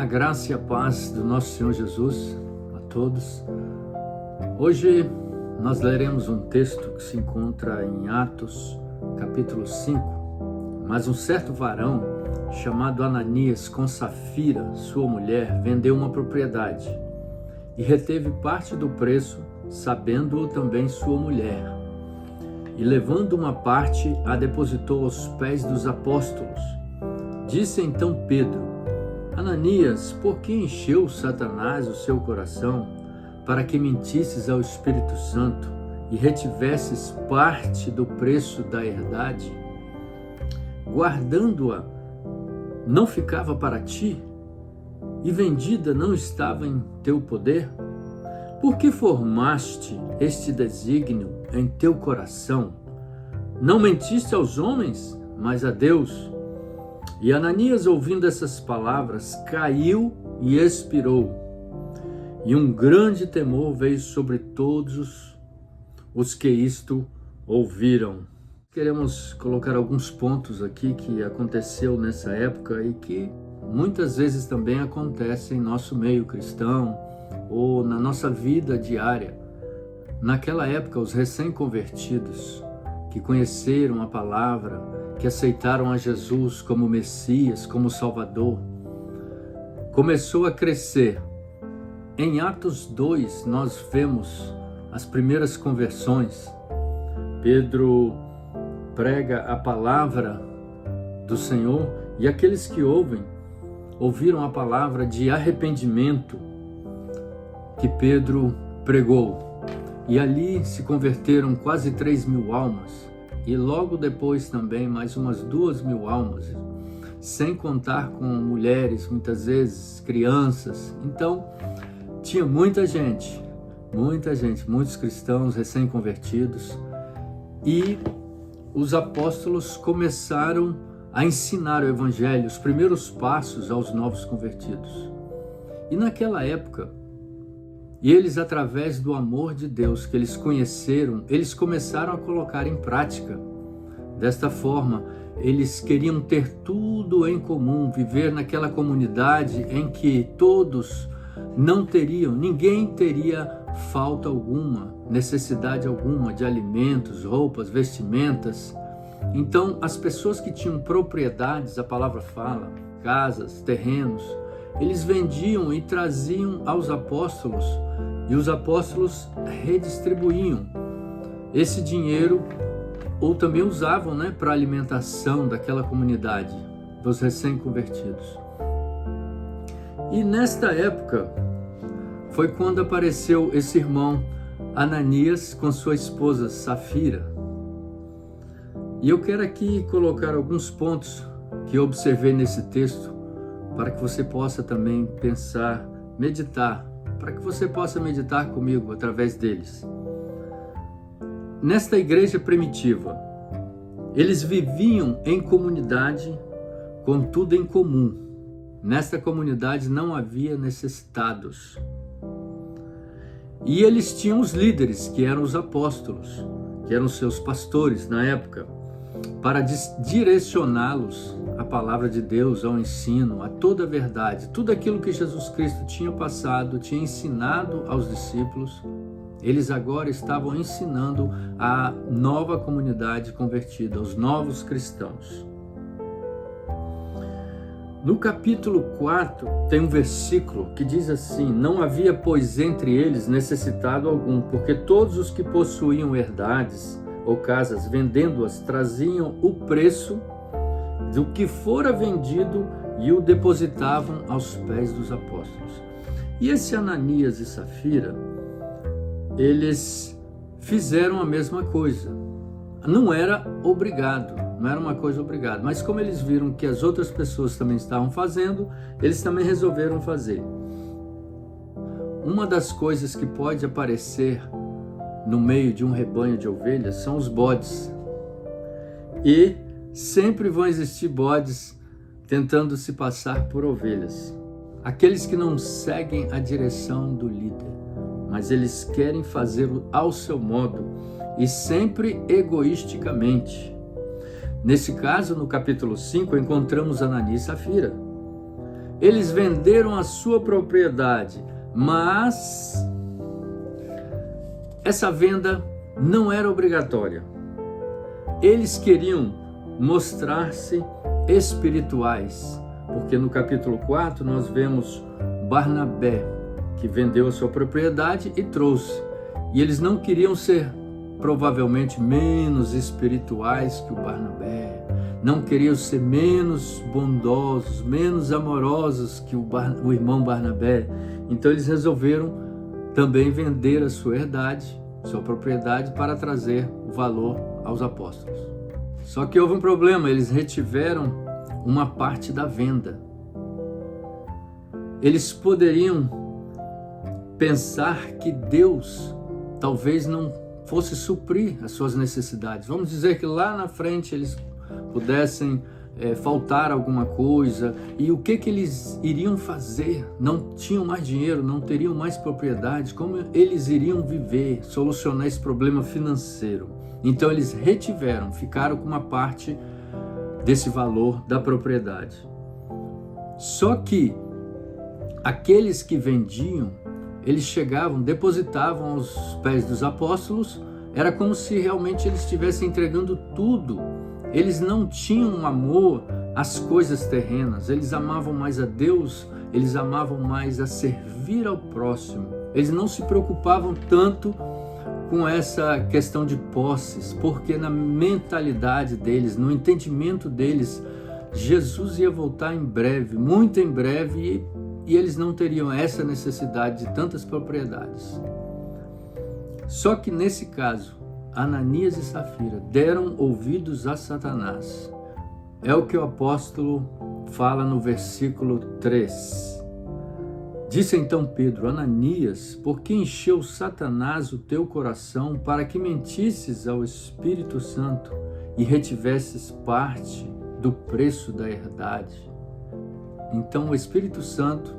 A graça e a paz do nosso Senhor Jesus a todos. Hoje nós leremos um texto que se encontra em Atos, capítulo 5. Mas um certo varão, chamado Ananias, com Safira, sua mulher, vendeu uma propriedade e reteve parte do preço, sabendo-o também sua mulher. E levando uma parte, a depositou aos pés dos apóstolos. Disse então Pedro: Ananias, por que encheu Satanás o seu coração para que mentisses ao Espírito Santo e retivesses parte do preço da herdade? Guardando-a, não ficava para ti? E vendida não estava em teu poder? Por que formaste este desígnio em teu coração? Não mentiste aos homens, mas a Deus. E Ananias, ouvindo essas palavras, caiu e expirou. E um grande temor veio sobre todos os que isto ouviram. Queremos colocar alguns pontos aqui que aconteceu nessa época e que muitas vezes também acontecem em nosso meio cristão ou na nossa vida diária. Naquela época, os recém-convertidos que conheceram a palavra, que aceitaram a Jesus como Messias, como Salvador, começou a crescer. Em Atos 2, nós vemos as primeiras conversões. Pedro prega a palavra do Senhor e aqueles que ouviram a palavra de arrependimento que Pedro pregou. E ali se converteram quase 3.000 almas. E logo depois também mais umas 2.000 almas, sem contar com mulheres, muitas vezes crianças. Então, tinha muita gente, muitos cristãos recém-convertidos. E os apóstolos começaram a ensinar o evangelho, os primeiros passos aos novos convertidos. E naquela época, eles, através do amor de Deus que eles conheceram, eles começaram a colocar em prática. Desta forma, eles queriam ter tudo em comum, viver naquela comunidade em que todos ninguém teria falta alguma, necessidade alguma de alimentos, roupas, vestimentas. Então, as pessoas que tinham propriedades, a palavra fala, casas, terrenos, eles vendiam e traziam aos apóstolos, e os apóstolos redistribuíam esse dinheiro, ou também usavam para a alimentação daquela comunidade, dos recém-convertidos. E nesta época, foi quando apareceu esse irmão Ananias com sua esposa Safira. E eu quero aqui colocar alguns pontos que eu observei nesse texto, para que você possa também pensar, meditar, para que você possa meditar comigo através deles. Nesta igreja primitiva, eles viviam em comunidade com tudo em comum. Nesta comunidade não havia necessitados. E eles tinham os líderes, que eram os apóstolos, que eram seus pastores na época, para direcioná-los à palavra de Deus, ao ensino, a toda a verdade. Tudo aquilo que Jesus Cristo tinha passado, tinha ensinado aos discípulos, eles agora estavam ensinando à nova comunidade convertida, aos novos cristãos. No capítulo 4, tem um versículo que diz assim: Não havia, pois, entre eles necessitado algum, porque todos os que possuíam herdades ou casas, vendendo-as, traziam o preço do que fora vendido e o depositavam aos pés dos apóstolos. E esse Ananias e Safira, eles fizeram a mesma coisa. Não era obrigado, não era uma coisa obrigada, mas como eles viram que as outras pessoas também estavam fazendo, eles também resolveram fazer. Uma das coisas que pode aparecer no meio de um rebanho de ovelhas são os bodes. E sempre vão existir bodes tentando se passar por ovelhas. Aqueles que não seguem a direção do líder, mas eles querem fazê-lo ao seu modo e sempre egoisticamente. Nesse caso, no capítulo 5, encontramos Ananias e Safira. eles venderam a sua propriedade, mas essa venda não era obrigatória. Eles queriam mostrar-se espirituais, porque no capítulo 4 nós vemos Barnabé, que vendeu a sua propriedade e trouxe. E eles não queriam ser provavelmente menos espirituais que o Barnabé, não queriam ser menos bondosos, menos amorosos que o irmão Barnabé. Então eles resolveram também vender a sua herdade, sua propriedade, para trazer o valor aos apóstolos. Só que houve um problema, eles retiveram uma parte da venda. Eles poderiam pensar que Deus talvez não fosse suprir as suas necessidades. Vamos dizer que lá na frente eles pudessem faltar alguma coisa, e o que eles iriam fazer? Não tinham mais dinheiro, não teriam mais propriedades, como eles iriam viver, solucionar esse problema financeiro? Então eles retiveram, ficaram com uma parte desse valor da propriedade. Só que aqueles que vendiam, eles chegavam, depositavam aos pés dos apóstolos, era como se realmente eles estivessem entregando tudo. Eles não tinham amor às coisas terrenas, eles amavam mais a Deus, eles amavam mais a servir ao próximo. Eles não se preocupavam tanto com essa questão de posses, porque na mentalidade deles, no entendimento deles, Jesus ia voltar em breve, muito em breve, e eles não teriam essa necessidade de tantas propriedades. Só que nesse caso, Ananias e Safira deram ouvidos a Satanás. É o que o apóstolo fala no versículo 3. Disse então Pedro: Ananias, por que encheu Satanás o teu coração para que mentisses ao Espírito Santo e retivesses parte do preço da herdade? Então o Espírito Santo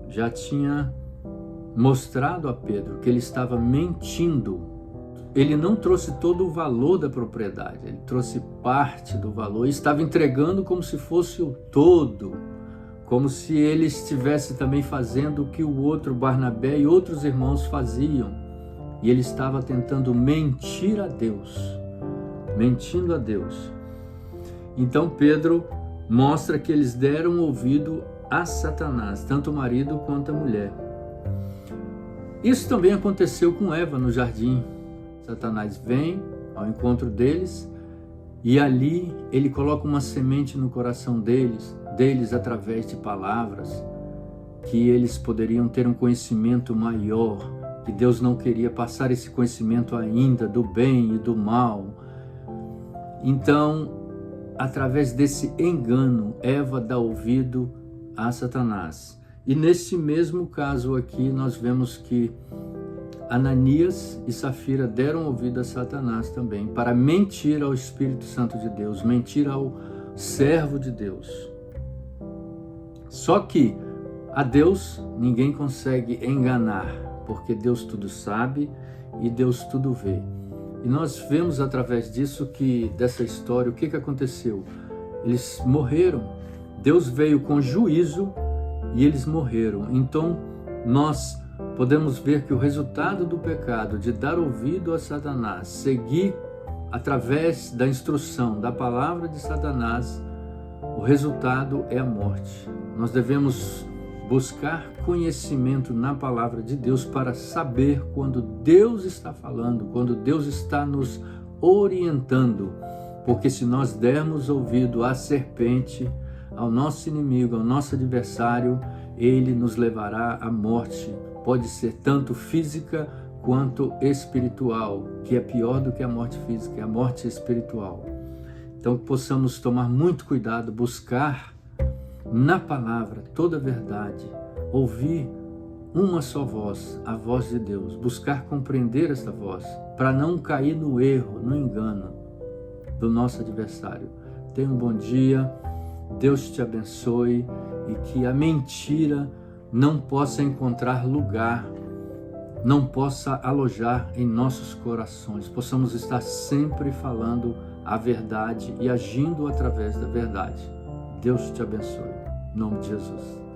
já tinha mostrado a Pedro que ele estava mentindo. Ele não trouxe todo o valor da propriedade, ele trouxe parte do valor e estava entregando como se fosse o todo, como se ele estivesse também fazendo o que o outro Barnabé e outros irmãos faziam. E ele estava tentando mentir a Deus, mentindo a Deus. Então Pedro mostra que eles deram ouvido a Satanás, tanto o marido quanto a mulher. Isso também aconteceu com Eva no jardim. Satanás vem ao encontro deles e ali ele coloca uma semente no coração deles através de palavras, que eles poderiam ter um conhecimento maior, que Deus não queria passar esse conhecimento ainda do bem e do mal. Então, através desse engano, Eva dá ouvido a Satanás. E nesse mesmo caso aqui, nós vemos que Ananias e Safira deram ouvido a Satanás também, para mentir ao Espírito Santo de Deus, mentir ao servo de Deus. Só que a Deus ninguém consegue enganar, porque Deus tudo sabe e Deus tudo vê. E nós vemos através disso dessa história, o que aconteceu? Eles morreram. Deus veio com juízo e eles morreram. Então nós podemos ver que o resultado do pecado, de dar ouvido a Satanás, seguir através da instrução, da palavra de Satanás, o resultado é a morte. Nós devemos buscar conhecimento na palavra de Deus para saber quando Deus está falando, quando Deus está nos orientando. Porque se nós dermos ouvido à serpente, ao nosso inimigo, ao nosso adversário, ele nos levará à morte. Pode ser tanto física quanto espiritual, que é pior do que a morte física, é a morte espiritual. Então possamos tomar muito cuidado, buscar na palavra toda a verdade, ouvir uma só voz, a voz de Deus, buscar compreender essa voz, para não cair no erro, no engano do nosso adversário. Tenha um bom dia, Deus te abençoe e que a mentira não possa encontrar lugar, não possa alojar em nossos corações. Possamos estar sempre falando a verdade e agindo através da verdade. Deus te abençoe. Em nome de Jesus.